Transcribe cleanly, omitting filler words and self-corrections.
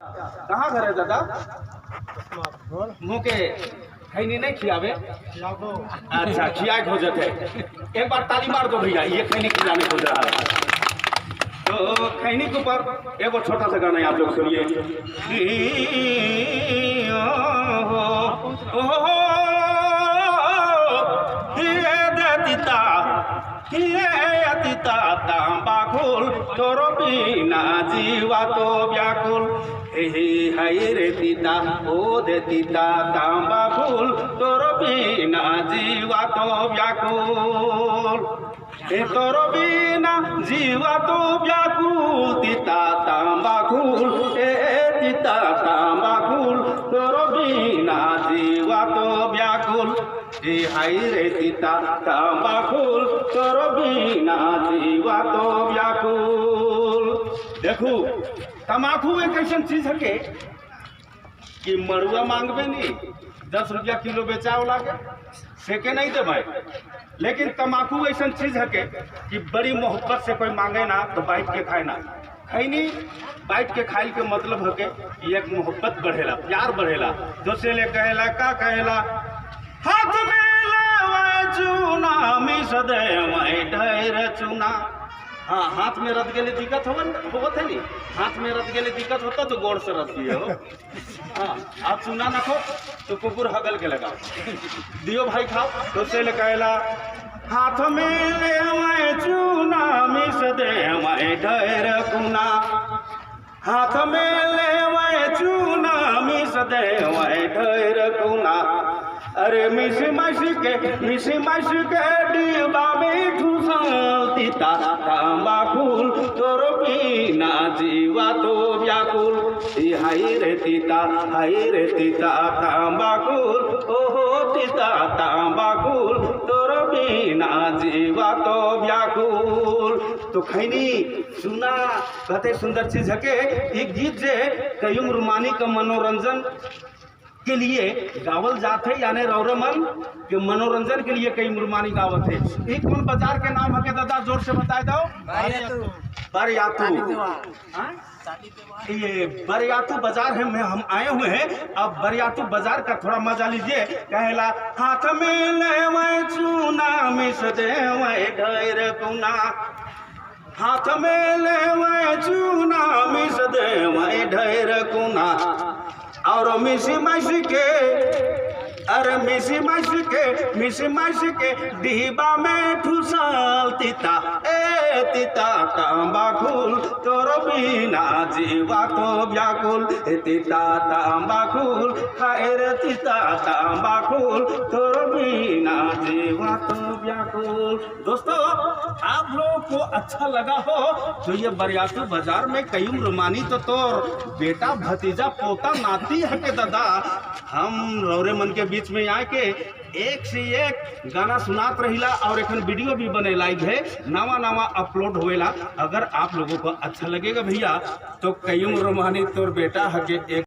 कहाँ घर है दादा? मुँह के खैनी नहीं खियावे? अच्छा खिया खोजत है। एक बार ताली मार दो भैया, ये खैनी खिलाने खोज रहा है। तो खैनी के ऊपर एगो छोटा सा गाना आप लोग सुनिए। तांबा खोल तोरो बिना जीवा तो व्याकुल, हाय रे तीता ओ दे तीता तांबा खोल तोरो बिना जीवा तो व्याकुल, तोरो बिना जीवा तो व्याकुल, तीता तांबा खोल तीता तांबा खोल तोरो बिना जीवा तो व्याकुल, हाय रे तीता तांबा खोल तोरो बिना जीवा तो व्याकुल। देखो तमाकू एक ऐसा चीज है कि मड़ुआ मांगबे नहीं 10 रुपया किलो बेचाओ लागे सेके नहीं दे भाई, लेकिन तमाकू ऐसा चीज है कि बड़ी मोहब्बत से कोई मांगे ना तो बैठ के खाए ना खैनी बैठ के खाई के मतलब है कि एक मोहब्बत बढ़ेला, प्यार बढ़ेला। दूसरे ले कहेला का कहेला हाथ में चूना मिस दे ढेर चूना। हाँ हाथ में रद गेले दिक्कत होवत है नी, हाथ में रद गेले दिक्कत होता तो गोड़ से रद दिए हो। हाँ आप चूना ना खो तो कुकुर हगल के लगाओ, दियो भाई खाओ। तो से कहला हाथ में ले चूना मिस दे ढेर चूना, हाथ में ले चूना मिस दे ढेर चूना, अरे मिसी मासी के डिब्बा में ठूसल, तीता तांबा खोल तोरो बिना जीवा तो व्याकुल, हाय रे तीता तांबा खोल ओहो तीता तांबा खोल तोरो बिना जीवा तो व्याकुल। तो खैनी सुना कहते सुंदर चीज है के एक गीत जे कयुम रुमानी का मनोरंजन के लिए गावल जाते यानी रौरमन के मनोरंजन के लिए कई मुरमानी गावत है। एक कौन बाजार के नाम है के दादा जोर से बताए दो? बरियातू। ये बरियातू बाजार है में हम आए हुए हैं। अब बरियातू बाजार का थोड़ा मजा लीजिए। कहला हाथ में ले चूना मिस दे ढेर चूना, हाथ में ले चूना मिस दे ढेर चूना, और मिसी मासी के अरे मिसी मासी के डिब्बा में ठूसल, तीता तीता तांबा खोल तोरो बिना जीवा तो व्याकुल, तीता तांबा खोल हाय रे तीता तांबा खोल तोरो बिना जीवा तो व्याकुल। दोस्तों आप लोगों को अच्छा लगा हो तो ये बरियातू बाजार में कयूम रुमानी तो तोर बेटा भतीजा पोता नाती है के दादा, हम रौरे मन के बीच में आके एक से एक गाना सुनात रहिला और एक वीडियो भी बने लाइव है, नवा अपलोड होएला। अगर आप लोगों को अच्छा लगेगा भैया तो कयूम रुमानी तोर बेटा है के एक